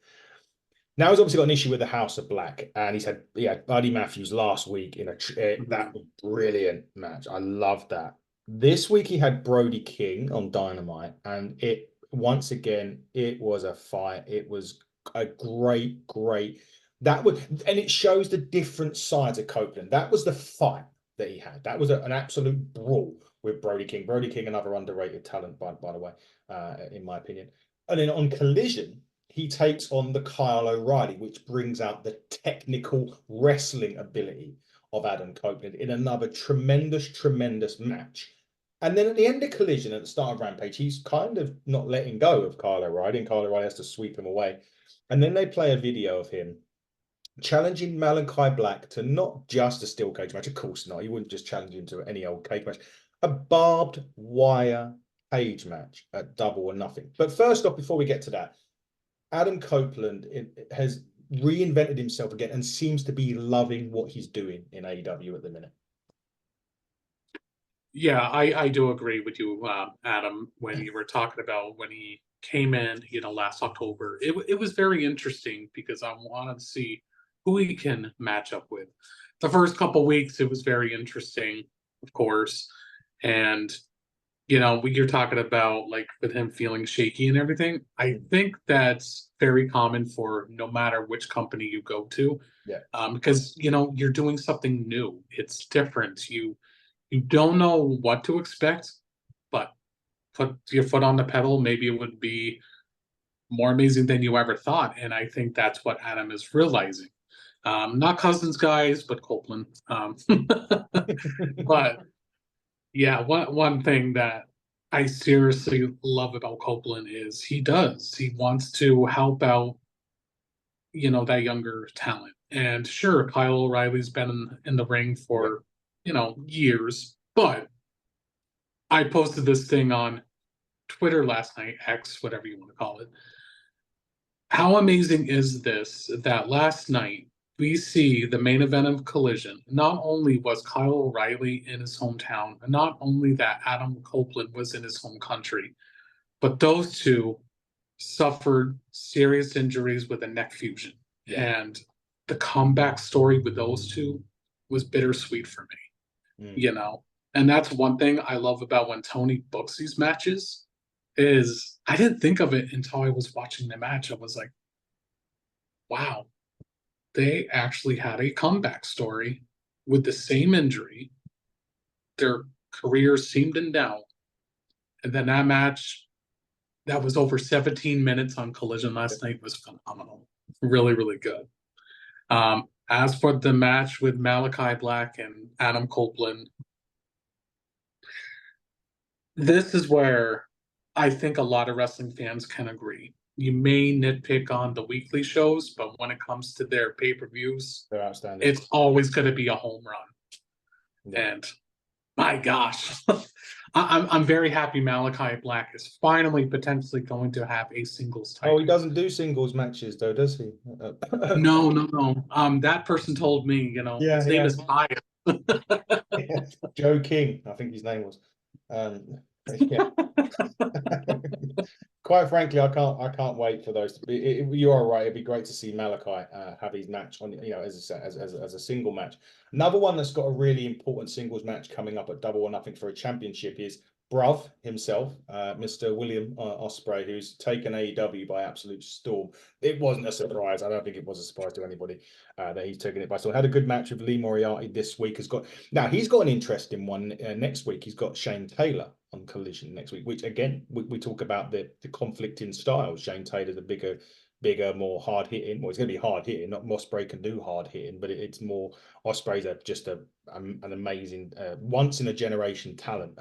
Now he's obviously got an issue with the House of Black, and he had Buddy Matthews last week in that was brilliant match. I love that. This week he had Brody King on Dynamite, and once again, it was a fight. It was a great. And it shows the different sides of Copeland. That was the fight that he had. That was an absolute brawl with Brody King. Brody King, another underrated talent, by the way, in my opinion. And then on Collision, he takes on the Kyle O'Reilly, which brings out the technical wrestling ability of Adam Copeland in another tremendous match. And then at the end of Collision, at the start of Rampage, he's kind of not letting go of Kyle O'Reilly, and Kyle O'Reilly has to sweep him away. And then they play a video of him challenging Malaki Black to not just a steel cage match. Of course not. You wouldn't just challenge him to any old cage match. A barbed wire cage match at Double or Nothing. But first off, before we get to that, Adam Copeland has reinvented himself again and seems to be loving what he's doing in AEW at the minute. Yeah, I do agree with you, Adam, when you were talking about when he came in, last October. It was very interesting because I wanted to see who he can match up with. The first couple weeks, it was very interesting, of course. And, you're talking about, like, with him feeling shaky and everything. I think that's very common for no matter which company you go to. Yeah. Because, you're doing something new. It's different. You don't know what to expect, but put your foot on the pedal. Maybe it would be more amazing than you ever thought. And I think that's what Adam is realizing. Not Cousins, guys, but Copeland. But yeah, one thing that I seriously love about Copeland is he wants to help out, that younger talent. And sure, Kyle O'Reilly's been in the ring for, years, but I posted this thing on Twitter last night, X, whatever you want to call it. How amazing is this that last night we see the main event of Collision? Not only was Kyle O'Reilly in his hometown, not only that Adam Copeland was in his home country, but those two suffered serious injuries with a neck fusion. Yeah. And the comeback story with those two was bittersweet for me. And that's one thing I love about when Tony books these matches is I didn't think of it until I was watching the match. I was like, wow, they actually had a comeback story with the same injury. Their careers seemed in doubt. And then that match that was over 17 minutes on Collision last night was phenomenal. Really, really good. As for the match with Malaki Black and Adam Copeland, this is where I think a lot of wrestling fans can agree. You may nitpick on the weekly shows, but when it comes to their pay-per-views, They're outstanding. it's always going to be a home run. Yeah. And my gosh, I'm very happy Malaki Black is finally potentially going to have a singles title. Oh, he doesn't do singles matches though, does he? No. That person told me, his name is Fire. Joe King, I think his name was. Yeah. Quite frankly, I can't wait for those. You are right. It'd be great to see Malaki have his match on, as a single match. Another one that's got a really important singles match coming up at Double or Nothing for a championship is Bruv himself, Mr. William Ospreay, who's taken AEW by absolute storm. It wasn't a surprise. I don't think it was a surprise to anybody that he's taken it by storm. Had a good match with Lee Moriarty this week. He's got an interesting one next week. He's got Shane Taylor on Collision next week, which again we talk about the conflict in styles. Shane Taylor's a bigger, more hard hitting. Well, it's going to be hard hitting. Not Ospreay can do hard hitting, but it's more Ospreay's just an amazing once in a generation talent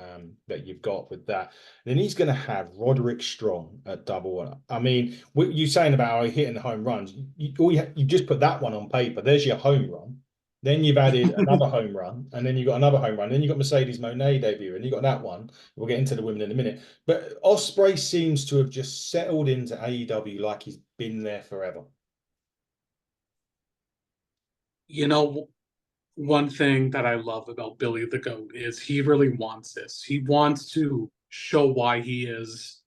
that you've got with that. And then he's going to have Roderick Strong at Double. I mean, you saying about hitting the home runs, you just put that one on paper. There's your home run. Then you've added another home run, and then you've got another home run. Then you've got Mercedes Moné debut, and you've got that one. We'll get into the women in a minute. But Ospreay seems to have just settled into AEW like he's been there forever. One thing that I love about Billy the Goat is he really wants this. He wants to show why he is,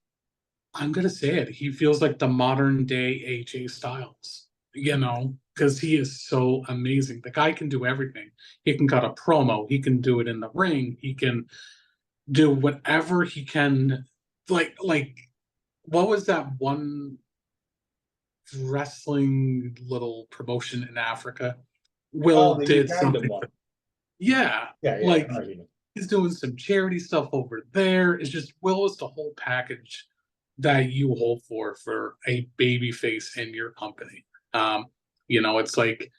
I'm going to say it, he feels like the modern day AJ Styles, because he is so amazing. The guy can do everything. He can cut a promo. He can do it in the ring. He can do whatever he can. Like what was that one wrestling little promotion in Africa? Will did something. Yeah. He's doing some charity stuff over there. It's just Will is the whole package that you hold for a baby face in your company. It's like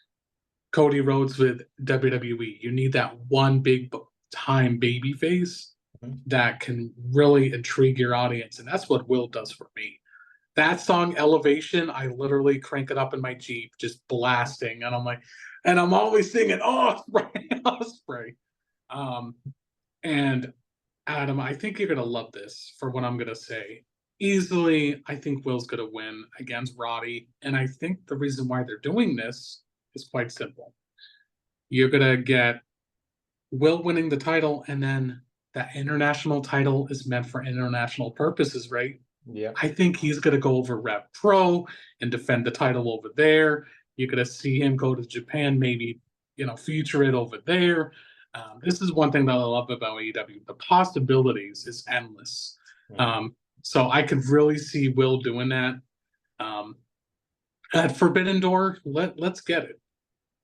Cody Rhodes with WWE. You need that one big time baby face that can really intrigue your audience. And that's what Will does for me. That song Elevation, I literally crank it up in my Jeep, just blasting. And I'm like, and I'm always singing, Ospreay. And Adam, I think you're going to love this for what I'm going to say. Easily, I think Will's going to win against Roddy. And I think the reason why they're doing this is quite simple. You're going to get Will winning the title, and then that international title is meant for international purposes, right? Yeah. I think he's going to go over Rev Pro and defend the title over there. You're going to see him go to Japan, maybe, feature it over there. This is one thing that I love about AEW. The possibilities is endless. So I could really see Will doing that. At Forbidden Door, let's get it.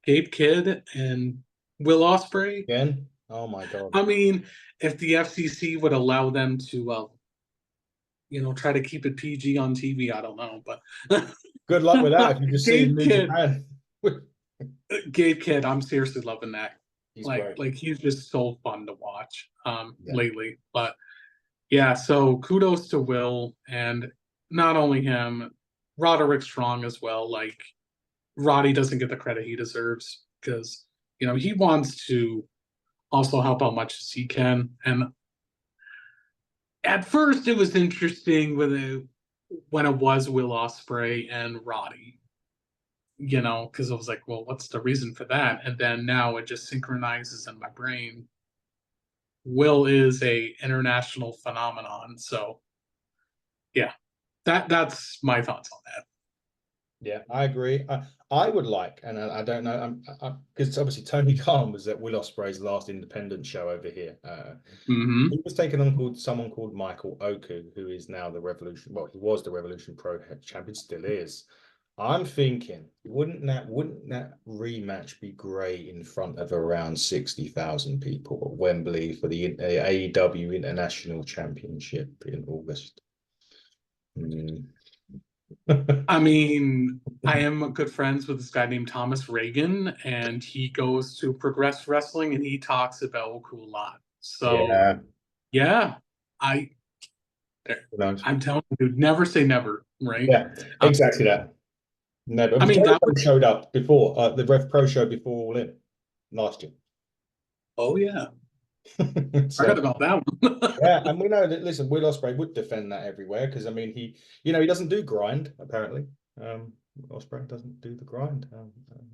Gabe Kidd and Will Ospreay. Again? Oh my God. I mean, if the FCC would allow them to, try to keep it PG on TV, I don't know, but good luck with that. If you just see New Japan. Gabe Kidd, I'm seriously loving that. He's he's just so fun to watch lately. But yeah, so kudos to Will, and not only him, Roderick Strong as well. Like, Roddy doesn't get the credit he deserves because, he wants to also help out much as he can. And at first it was interesting when it was Will Ospreay and Roddy, because I was like, well, what's the reason for that? And then now it just synchronizes in my brain. Will is a international phenomenon. So yeah, that's my thoughts on that. Yeah, I agree. I would like, and I don't know, because obviously Tony Khan was at Will Ospreay's last independent show over here. He was taking on someone called Michael Oku, who is now the Revolution. Well, he was the Revolution Pro Champion, still is. I'm thinking, wouldn't that rematch be great in front of around 60,000 people at Wembley for the AEW International Championship in August? Mm. I mean, I am good friends with this guy named Thomas Reagan, and he goes to Progress Wrestling and he talks about Oku a lot. So Yeah, yeah, I who knows? I'm telling you, never say never, right? Yeah, Um, exactly that. Never. I mean that Jericho would, showed up before the Rev Pro show before All In last year. oh yeah, I So forgot about that one. yeah, and we know that. Listen, Will Ospreay would defend that everywhere because I mean he doesn't do grind apparently. Ospreay doesn't do the grind.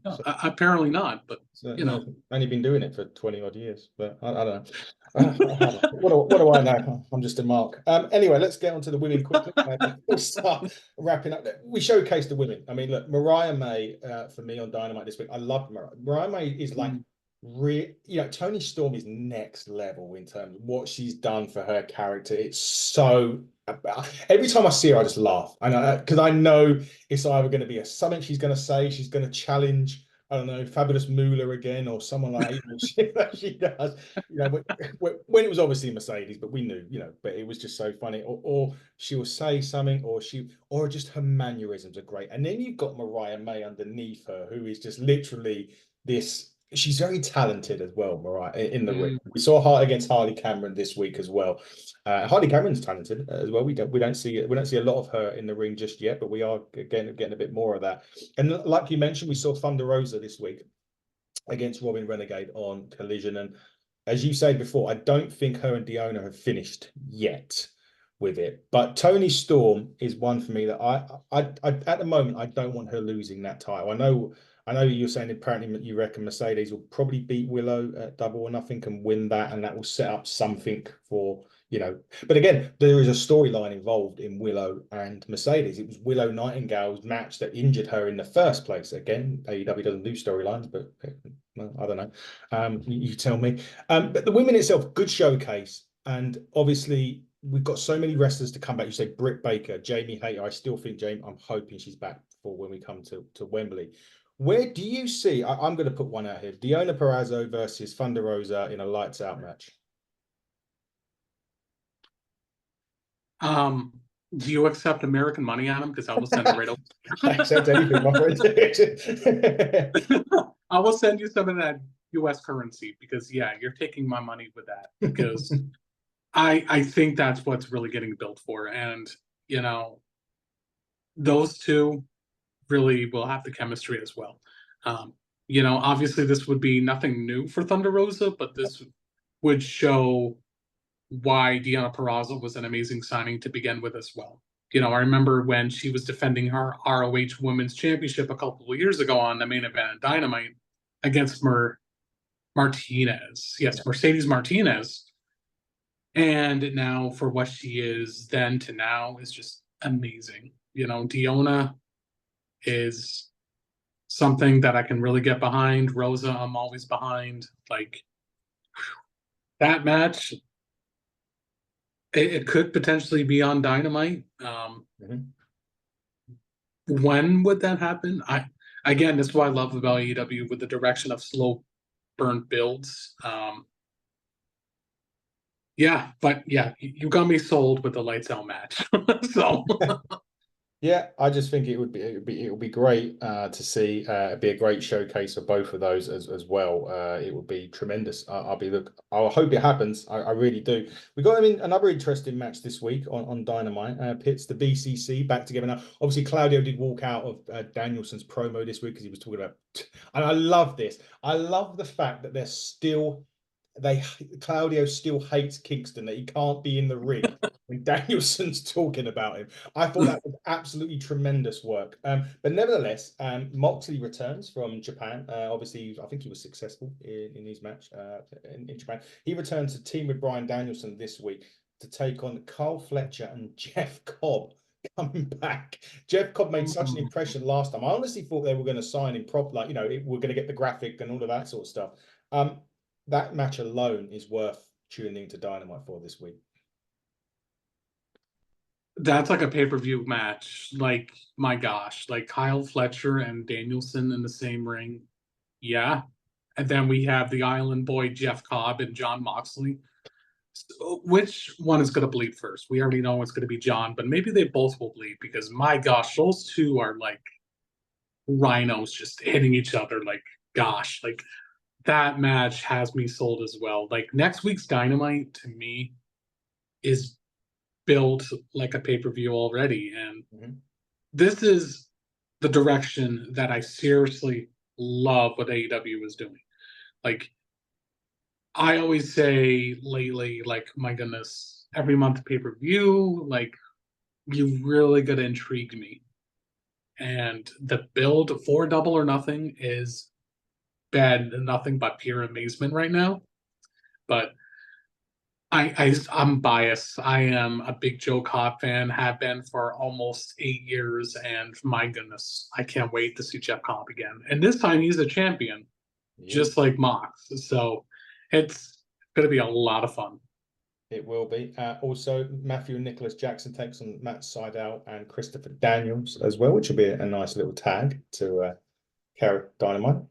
No, So, apparently not, but so you no, know. only been doing it for 20 odd years. But I don't know. What do I know? I'm just a mark. Anyway, let's get on to the women quickly. We'll start wrapping up. We showcase the women. I mean, look, Mariah May for me on Dynamite this week. I love Mariah. Mariah May is like Tony Storm is next level in terms of what she's done for her character. It's so every time I see her, I just laugh. And because I know it's either going to be something she's going to say, she's going to challenge. I don't know, Fabulous Moolah again, or someone like that she does. When it was obviously Mercedes, but we knew, but it was just so funny. Or she will say something, or just her mannerisms are great. And then you've got Mariah May underneath her, who is just literally this. She's very talented as well, Mariah, in the ring. We saw her against Harley Cameron this week as well. Harley Cameron's talented as well. We don't see a lot of her in the ring just yet, but we are getting a bit more of that. And like you mentioned, we saw Thunder Rosa this week against Robin Renegade on Collision. And as you said before, I don't think her and Diona have finished yet with it. But Tony Storm is one for me that I at the moment I don't want her losing that title. I know you're saying apparently you reckon Mercedes will probably beat Willow at Double or Nothing and win that, and that will set up something for. But again, there is a storyline involved in Willow and Mercedes. It was Willow Nightingale's match that injured her in the first place. Again, AEW doesn't do storylines, but well, I don't know. You tell me. But the women itself, good showcase. And obviously, we've got so many wrestlers to come back. You say Britt Baker, Jamie Hayter. I still think I'm hoping she's back for when we come to Wembley. Where do you see? I'm going to put one out here. Diona Purrazzo versus Thunder Rosa in a lights out match. Do you accept American money on them? Because I will send it right over. I accept anything, my friend. I will send you some of that U.S. currency because you're taking my money with that because I think that's what's really getting built for, and those two really will have the chemistry as well. Obviously this would be nothing new for Thunder Rosa, but this would show why Deonna Purrazzo was an amazing signing to begin with as well. I remember when she was defending her ROH Women's Championship a couple of years ago on the main event at Dynamite against Martinez. Yes, Mercedes Martinez. And now for what she is then to now is just amazing. Deonna is something that I can really get behind. Rosa, I'm always behind. Like that match, it could potentially be on Dynamite. When would that happen? Again, that's what I love about AEW with the direction of slow burn builds. You got me sold with the lights out match. So Yeah, I just think it would be great to see. It'd be a great showcase for both of those as well. It would be tremendous. I hope it happens. I really do. We got another interesting match this week on Dynamite. Pits the BCC back together now. Obviously, Claudio did walk out of Danielson's promo this week because he was talking about. And I love this. I love the fact that Claudio still hates Kingston, that he can't be in the ring when Danielson's talking about him. I thought that was absolutely tremendous work. But nevertheless, Moxley returns from Japan. Obviously, I think he was successful in his match in Japan. He returns to team with Bryan Danielson this week to take on Carl Fletcher and Jeff Cobb coming back. Jeff Cobb made such an impression last time. I honestly thought they were going to sign him like, you know, we're going to get the graphic and all of that sort of stuff. That match alone is worth tuning into Dynamite for this week. That's like a pay-per-view match. Like, my gosh, like Kyle Fletcher and Danielson in the same ring. Yeah. And then we have the Island Boy, Jeff Cobb, and John Moxley. So which one is going to bleed first? We already know it's going to be John, but maybe they both will bleed because, my gosh, those two are like rhinos just hitting each other. Like, gosh, like that match has me sold as well. Like, next week's Dynamite to me is built like a pay-per-view already. And this is the direction that I seriously love what AEW is doing. Like, I always say lately, like, my goodness, every month pay-per-view, like, you really got to intrigue me. And the build for Double or Nothing is bad, nothing but pure amazement right now. But I'm biased. I am a big Joe Cobb fan, have been for almost 8 years, and my goodness, I can't wait to see Jeff Cobb again. And this time he's a champion, just like Mox. So it's going to be a lot of fun. It will be. Also, Matthew and Nicholas Jackson takes on Matt Sydal and Christopher Daniels as well, which will be a nice little tag to carry Dynamite.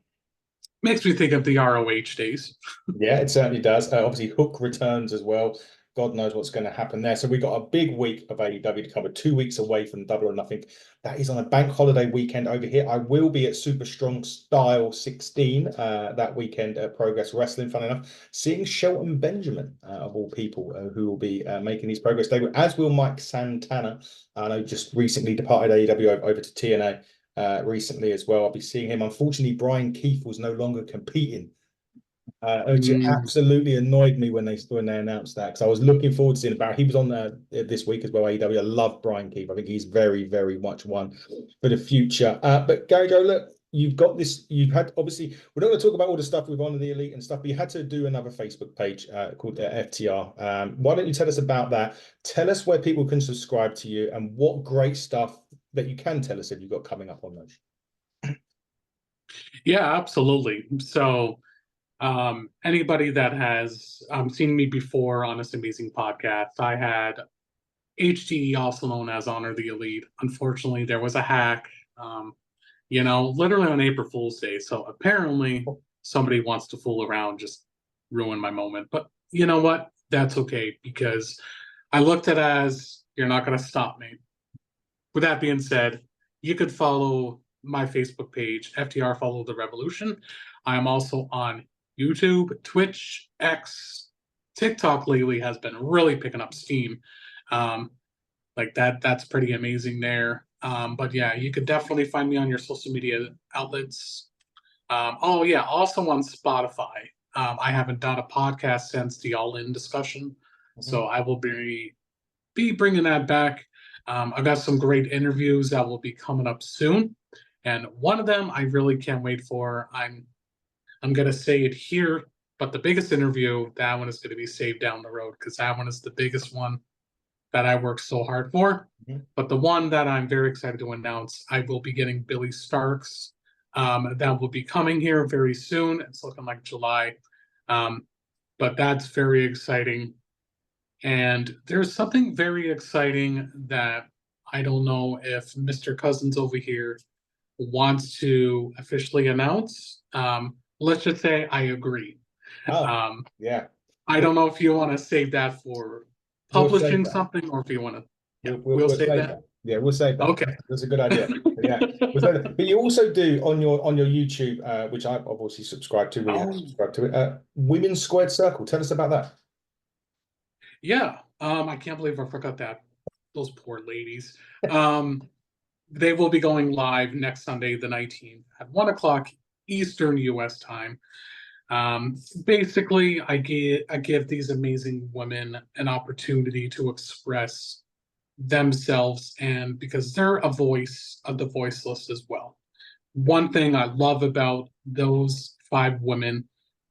Makes me think of the ROH days. Yeah, it certainly does. Obviously, Hook returns as well. God knows what's going to happen there. So we got a big week of AEW to cover, 2 weeks away from Double or Nothing. That is on a bank holiday weekend over here. I will be at Super Strong Style 16 that weekend at Progress Wrestling, fun enough, seeing Shelton Benjamin, of all people, who will be making his Progress debut, as will Mike Santana. I know just recently departed AEW over to TNA recently as well. I'll be seeing him. Unfortunately, Brian Keith was no longer competing. Which absolutely annoyed me when they announced that, because I was looking forward to seeing about. He was on there this week as well. AEW. I love Brian Keith. I think he's very, very much one for the future. But Gary Joe, look, you've got this. You've had, obviously, we're not going to talk about all the stuff with Honor the Elite and stuff, but you had to do another Facebook page called FTR. Why don't you tell us about that? Tell us where people can subscribe to you and what great stuff that you can tell us that you've got coming up on those. Yeah, absolutely. So anybody that has seen me before on this amazing podcast, I had HDE, also known as Honor the Elite. Unfortunately, there was a hack, literally on April Fool's Day. So apparently somebody wants to fool around, just ruin my moment. But you know what? That's okay, because I looked at it as, you're not going to stop me. With that being said, you could follow my Facebook page, FTR Follow the Revolution. I am also on YouTube, Twitch, X, TikTok lately has been really picking up steam. That's pretty amazing there. But yeah, you could definitely find me on your social media outlets. Also on Spotify. I haven't done a podcast since the All In discussion, so I will be bringing that back. I've got some great interviews that will be coming up soon, and one of them I really can't wait for. I'm going to say it here, but the biggest interview, that one is going to be saved down the road, because that one is the biggest one that I worked so hard for. But the one that I'm very excited to announce, I will be getting Billy Starks. That will be coming here very soon. It's looking like July. But that's very exciting. And there's something very exciting that I don't know if Mr. Cousins over here wants to officially announce. Let's just say I agree. Yeah. I don't know if you want to save that for publishing something, or if you want to. Yeah, we'll save that. Yeah, we'll save that. Okay, that's a good idea. Yeah, but you also do on your YouTube, which I've obviously subscribed to. We have subscribed to it. Women's Squared Circle. Tell us about that. Yeah, I can't believe I forgot that. Those poor ladies. They will be going live next Sunday, the 19th, at 1:00 Eastern U.S. time. Basically, I give these amazing women an opportunity to express themselves, and because they're a voice of the voiceless as well. One thing I love about those 5 women,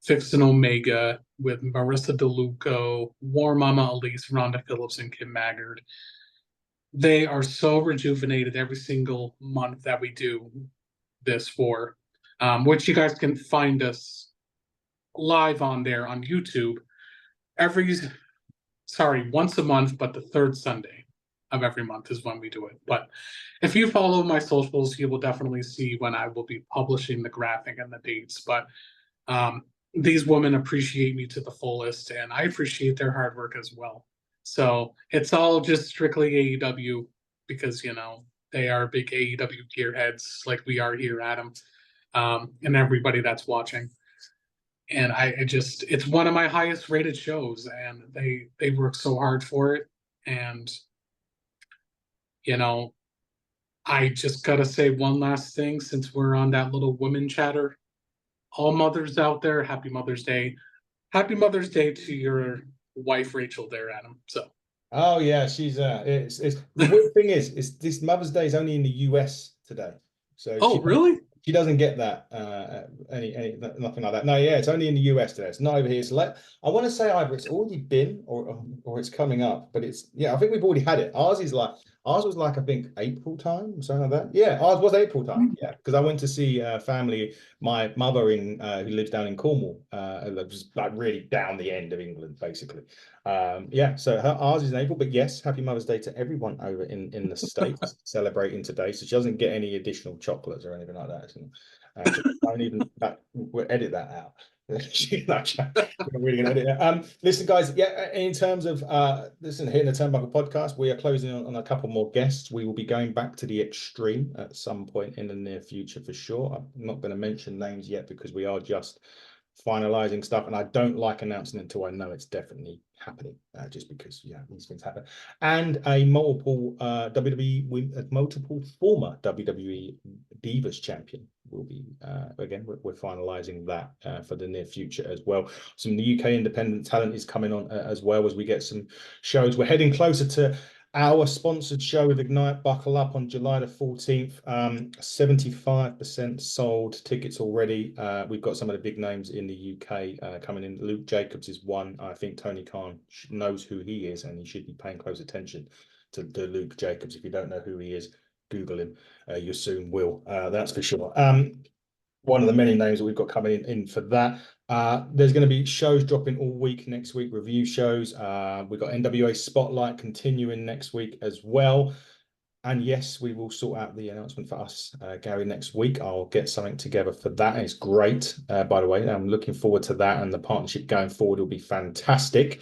Vixen Omega with Marissa DeLuca, War Mama Elise, Rhonda Phillips, and Kim Maggard, they are so rejuvenated every single month that we do this for, which you guys can find us live on there on YouTube once a month, but the third Sunday of every month is when we do it. But if you follow my socials, you will definitely see when I will be publishing the graphic and the dates. But these women appreciate me to the fullest, and I appreciate their hard work as well. So it's all just strictly AEW because, they are big AEW gearheads like we are here, Adam, and everybody that's watching. And it's one of my highest rated shows, and they work so hard for it. And, I just got to say one last thing since we're on that little women chatter. All mothers out there, happy Mother's Day. Happy Mother's Day to your wife, Rachel, there, Adam. So. Oh yeah, she's it's the weird thing is this Mother's Day is only in the US today. So really? She doesn't get that nothing like that. No, yeah, it's only in the US today. It's not over here. So I want to say either it's already been or it's coming up, but I think we've already had it. Ours was like I think April time, something like that. Yeah, ours was April time. Yeah, because I went to see family. My mother who lives down in Cornwall, just like really down the end of England, basically. So ours is in April, but yes, happy Mother's Day to everyone over in the States celebrating today. So she doesn't get any additional chocolates or anything like that. Don't even we'll edit that out. We're really gonna edit that. Listen, guys, in terms of hitting the Turnbuckle podcast, we are closing on a couple more guests. We will be going back to the Extreme at some point in the near future for sure. I'm not going to mention names yet because we are just finalizing stuff, and I don't like announcing it until I know it's definitely happening, just because these things happen. And a multiple former WWE Divas champion will be again, we're finalizing that for the near future as well. Some UK independent talent is coming on as well as we get some shows. We're heading closer to our sponsored show with Ignite. Buckle up on July the 14th. 75% sold tickets already. We've got some of the big names in the UK coming in. Luke Jacobs is one. I think Tony Khan knows who he is, and he should be paying close attention to Luke Jacobs. If you don't know who he is, Google him. You soon will. That's for sure. One of the many names that we've got coming in for that. There's going to be shows dropping all week next week, review shows. We've got NWA Spotlight continuing next week as well. And yes, we will sort out the announcement for us, Gary, next week. I'll get something together for that. It's great, by the way. I'm looking forward to that, and the partnership going forward will be fantastic.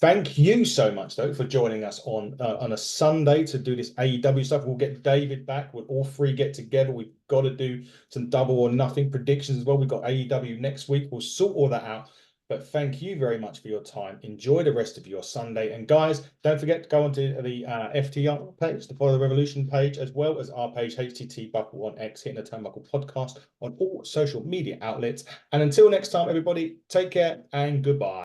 Thank you so much, though, for joining us on a Sunday to do this AEW stuff. We'll get David back. We'll all three get together. We've got to do some double or nothing predictions as well. We've got AEW next week. We'll sort all that out. But thank you very much for your time. Enjoy the rest of your Sunday. And guys, don't forget to go onto the FTR page, the Follow the Revolution page, as well as our page, HTT Buckle on X, Hitting the Turnbuckle podcast on all social media outlets. And until next time, everybody, take care and goodbye.